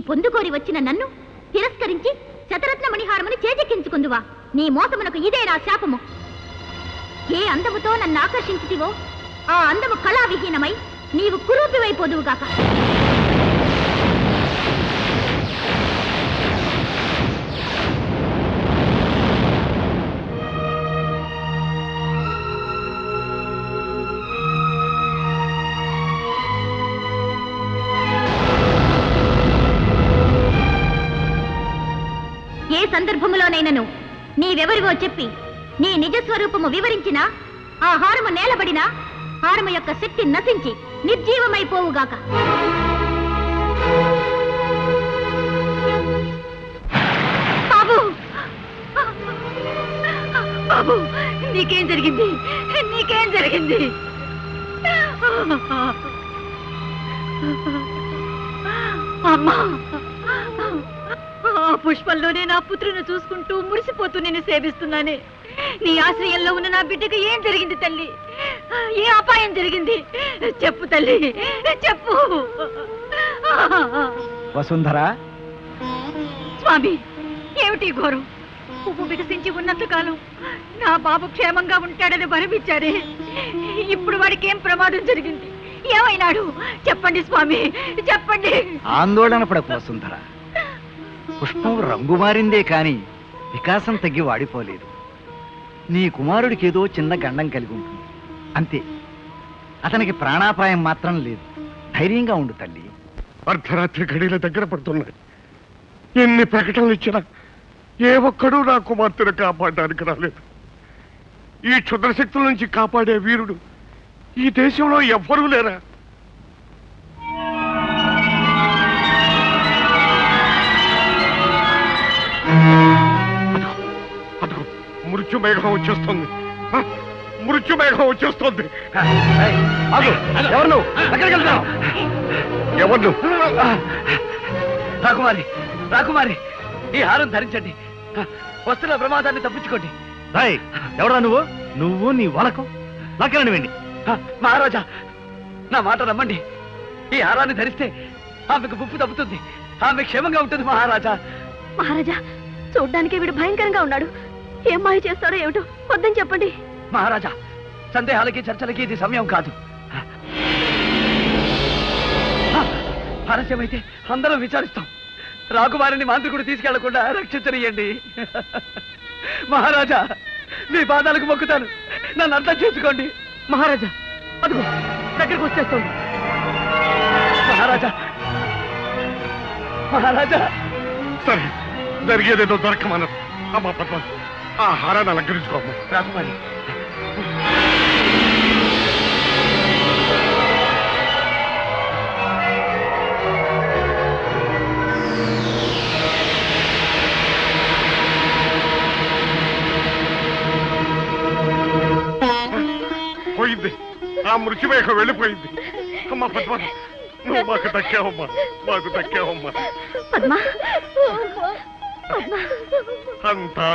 పొందుకోరి వచ్చిన నన్ను తిరస్కరించి శతరత్న మణిహారముని చేజెక్కించుకుందువా? నీ మోసమునకు ఇదే నా శాపము. ఏ అందముతో నన్ను ఆకర్షించితివో ఆ అందము కళావిహీనమై నీవు కురూపివైపోదువుగాక. ఏ సందర్భములోనైనను నీవెవరివో చెప్పి నీ నిజస్వరూపము వివరించినా ఆ హారము నేలబడినా హారము యొక్క శక్తి నశించి నిర్జీవమైపోవుగాక. బాబు, బాబు, నీకేం జరిగింది? నీకేం జరిగింది? అమ్మా, ఆ పుష్పంలోనే నా పుత్రుని చూసుకుంటూ మురిసిపోతూ నేను సేవిస్తున్నానే. నీ ఆశ్రయంలో ఉన్న నా బిడ్డకి ఏం జరిగింది తల్లి? ఏ అపాయం జరిగింది? చెప్పు తల్లి, చెప్పు. వసుంధర. స్వామి, ఏమిటి ఘోరం? పువ్వు వికసించి ఉన్నంతకాలం నా బాబు క్షేమంగా ఉంటాడని భరమిచ్చారే. ఇప్పుడు వాడికి ఏం ప్రమాదం జరిగింది? ఏమైనాడు? చెప్పండి స్వామి, చెప్పండి. ఆందోళన పడకు వసుంధర. పుష్పం రంగు మారిందే కాని వికాసం తగ్గి వాడిపోలేదు. నీ కుమారుడికి ఏదో చిన్న గండం కలిగి ఉంటుంది అంతే. అతనికి ప్రాణాపాయం మాత్రం లేదు. ధైర్యంగా ఉండు తల్లి. అర్ధరాత్రి గడిల దగ్గర పడుతున్నాయి. ఎన్ని ప్రకటనలు ఇచ్చినా ఏ ఒక్కడూ నా కుమార్తెను కాపాడడానికి రాలేదు. ఈ క్షుద్రశక్తుల నుంచి కాపాడే వీరుడు ఈ దేశంలో ఎవ్వరూ లేరా? మృత్యుమేఘం వచ్చేస్తుంది. మృత్యుమేఘం వచ్చేస్తోంది. ఎవరు నువ్వు? ఎక్కడికి వెళ్తున్నావు? ఎవరు నువ్వు? రాకుమారి, రాకుమారి, ఈ హారం ధరించండి. వస్తున్న ప్రమాదాన్ని తప్పించుకోండి. ఎవరా నువ్వు? నువ్వు నీ వలకు నాకెళ్ళండి వెండి. మహారాజా, నా మాట నమ్మండి. ఈ హారాన్ని ధరిస్తే ఆమెకు ముప్పు తప్పుతుంది. ఆమె క్షేమంగా ఉంటుంది మహారాజా. మహారాజా, చూడ్డానికి వీడు భయంకరంగా ఉన్నాడు. ఏం మాయ చేస్తాడో ఏమిటో, వద్దని చెప్పండి. మహారాజా, సందేహాలకి చర్చలకి ఇది సమయం కాదు. ఆలస్యమైతే అందరం విచారిస్తాం. రాకుమారిని మాంత్రికుడు తీసుకెళ్లకుండా రక్షించనియండి. మహారాజా, మీ పాదాలకు మొక్కుతాను, నన్ను అర్థం చేసుకోండి. మహారాజా, అదిగో దగ్గరికి వచ్చేస్తుంది. మహారాజా, మహారాజా. సరే, జరిగేదేదో దొరకమన్నారు. అమ్మా పద్మ, ఆ హారాన్ని అలంకరించుకోమ్మా. రాకుమారి, పోయింది. ఆ మృత్యుమేఘం వెళ్ళిపోయింది. అమ్మా పద్మ, నువ్వు మాకు దక్కావమ్మా, మాకు దక్కావమ్మా. పద్మ, అంతా